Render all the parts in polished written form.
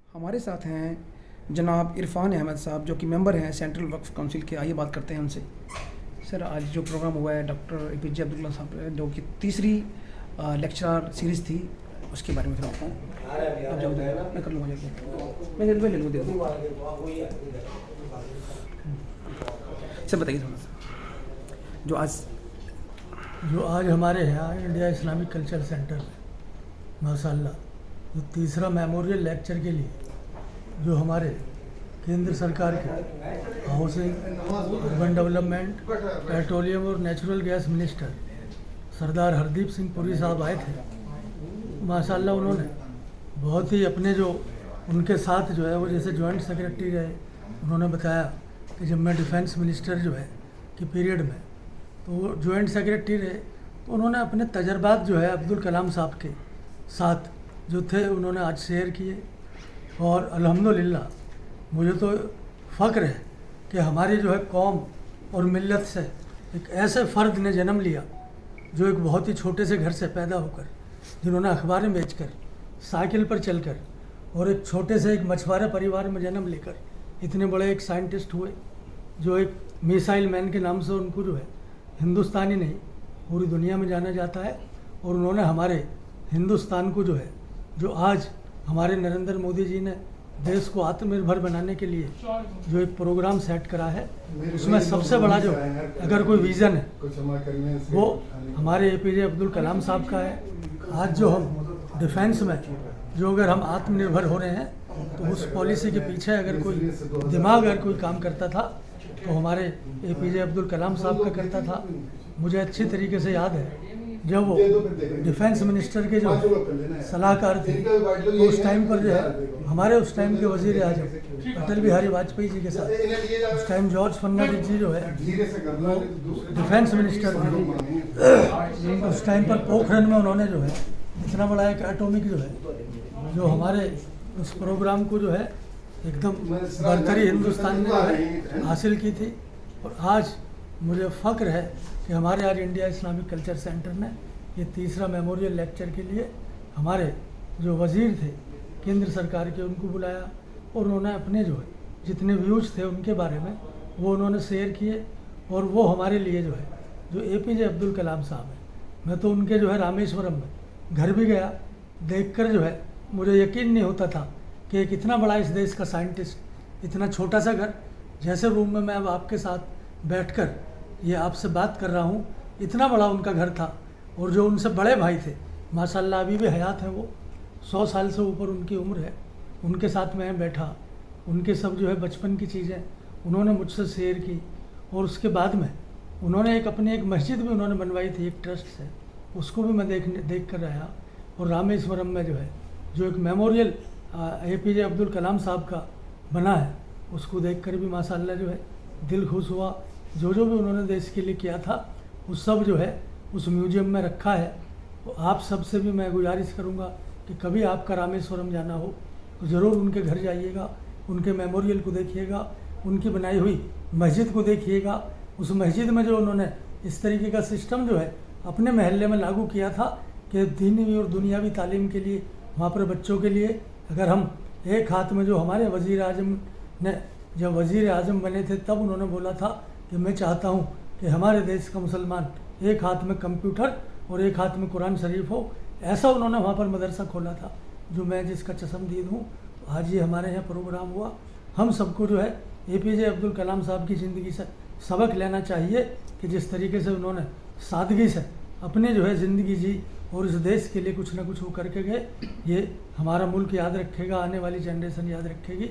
हमारे साथ हैं जनाब इरफान अहमद साहब, जो कि मेंबर हैं सेंट्रल वक्फ काउंसिल के। आइए बात करते हैं उनसे। सर, आज जो प्रोग्राम हुआ है डॉक्टर APJ अब्दुल कलाम साहब, जो कि तीसरी लेक्चर सीरीज़ थी, उसके बारे में फिर आपको आप जाओ, मैं कर लूँगा जल्दी, मैं ले लूँगा, दे दूँ। सर बताइए थोड़ा सा जो आज हमारे यहाँ इंडिया इस्लामिक कल्चर सेंटर में माशाल्लाह जो तीसरा मेमोरियल लेक्चर के लिए जो हमारे केंद्र सरकार के हाउसिंग, अर्बन डेवलपमेंट, पेट्रोलियम और नेचुरल गैस मिनिस्टर सरदार हरदीप सिंह पुरी साहब आए थे। माशाल्लाह उन्होंने बहुत ही अपने जो उनके साथ जो है वो जैसे जॉइंट सेक्रेटरी रहे, उन्होंने बताया कि जब मैं डिफेंस मिनिस्टर जो है कि पीरियड में तो वो जॉइंट सेक्रेटरी रहे, तो उन्होंने अपने तजर्बात जो है अब्दुल कलाम साहब के साथ जो थे उन्होंने आज शेयर किए। और अल्हम्दुलिल्लाह मुझे तो फ़ख्र है कि हमारी जो है कौम और मिल्लत से एक ऐसे फ़र्द ने जन्म लिया जो एक बहुत ही छोटे से घर से पैदा होकर, जिन्होंने अखबारें बेचकर, साइकिल पर चलकर और एक छोटे से एक मछुआरे परिवार में जन्म लेकर इतने बड़े एक साइंटिस्ट हुए, जो एक मिसाइल मैन के नाम से उनको जो है हिंदुस्तानी नहीं पूरी दुनिया में जाना जाता है। और उन्होंने हमारे हिंदुस्तान को जो है, जो आज हमारे नरेंद्र मोदी जी ने देश को आत्मनिर्भर बनाने के लिए जो एक प्रोग्राम सेट करा है, उसमें सबसे बड़ा जो अगर कोई विज़न है वो हमारे APJ अब्दुल कलाम साहब का है। आज जो हम डिफेंस में जो अगर हम आत्मनिर्भर हो रहे हैं, तो उस पॉलिसी के पीछे अगर कोई दिमाग अगर कोई काम करता था तो हमारे APJ अब्दुल कलाम साहब का करता था। मुझे अच्छी तरीके से याद है जब वो डिफेंस मिनिस्टर के जो सलाहकार थे, तो उस टाइम पर जो है हमारे उस टाइम के वजीर आजम अटल बिहारी वाजपेयी जी के साथ उस टाइम जॉर्ज फर्नांडिस जी जो है वो डिफेंस मिनिस्टर थे। उस टाइम पर पोखरण में उन्होंने जो है इतना बड़ा एक एटॉमिक जो है जो हमारे उस प्रोग्राम को जो है एकदम बरतरी हिंदुस्तान ने जो है हासिल की थी। और आज मुझे फ़ख्र है कि हमारे आज इंडिया इस्लामिक कल्चर सेंटर ने ये तीसरा मेमोरियल लेक्चर के लिए हमारे जो वज़ीर थे केंद्र सरकार के, उनको बुलाया और उन्होंने अपने जो है जितने व्यूज़ थे उनके बारे में वो उन्होंने शेयर किए। और वो हमारे लिए जो है जो APJ अब्दुल कलाम साहब हैं, मैं तो उनके जो है रामेश्वरम में घर भी गया, देखकर जो है मुझे यकीन नहीं होता था कि एक इतना बड़ा इस देश का साइंटिस्ट, इतना छोटा सा घर, जैसे रूम में मैं अब आपके साथ बैठकर ये आपसे बात कर रहा हूँ, इतना बड़ा उनका घर था। और जो उनसे बड़े भाई थे माशाल्लाह अभी भी हयात हैं, वो 100 साल से ऊपर उनकी उम्र है, उनके साथ मैं बैठा, उनके सब जो है बचपन की चीज़ें उन्होंने मुझसे शेयर की। और उसके बाद में उन्होंने एक अपनी एक मस्जिद भी उन्होंने बनवाई थी एक ट्रस्ट से, उसको भी मैं देख कर आया। और रामेश्वरम में जो है जो एक मेमोरियल APJ अब्दुल कलाम साहब का बना है, उसको देखकर भी माशाल्लाह जो है दिल खुश हुआ। जो भी उन्होंने देश के लिए किया था वो सब जो है उस म्यूजियम में रखा है। तो आप सबसे भी मैं गुजारिश करूंगा कि कभी आपका रामेश्वरम जाना हो तो ज़रूर उनके घर जाइएगा, उनके मेमोरियल को देखिएगा, उनकी बनाई हुई मस्जिद को देखिएगा। उस मस्जिद में जो उन्होंने इस तरीके का सिस्टम जो है अपने महल्ले में लागू किया था कि दीनी और दुनियावी तालीम के लिए वहाँ पर बच्चों के लिए, अगर हम एक हाथ में जो हमारे वज़ीर आज़म ने जब वज़ीर आज़म बने थे तब उन्होंने बोला था कि मैं चाहता हूँ कि हमारे देश का मुसलमान एक हाथ में कंप्यूटर और एक हाथ में कुरान शरीफ हो, ऐसा उन्होंने वहाँ पर मदरसा खोला था, जो मैं जिसका चश्मदीद हूँ। आज ये हमारे यहाँ प्रोग्राम हुआ। हम सबको जो है APJ अब्दुल कलाम साहब की ज़िंदगी से सबक लेना चाहिए कि जिस तरीके से उन्होंने सादगी से अपने जो है ज़िंदगी जी और इस देश के लिए कुछ ना कुछ वो करके गए, ये हमारा मुल्क याद रखेगा, आने वाली जनरेशन याद रखेगी।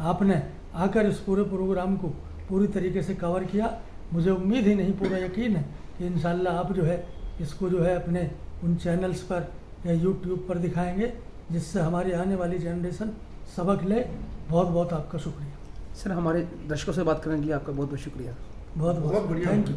आपने आकर इस पूरे प्रोग्राम को पूरी तरीके से कवर किया। मुझे उम्मीद ही नहीं, पूरा यकीन है कि इंशाल्लाह आप जो है इसको जो है अपने उन चैनल्स पर या YouTube पर दिखाएंगे, जिससे हमारी आने वाली जनरेशन सबक ले। बहुत बहुत आपका शुक्रिया। सर, हमारे दर्शकों से बात करने के लिए आपका बहुत बहुत शुक्रिया। बहुत बहुत थैंक यू।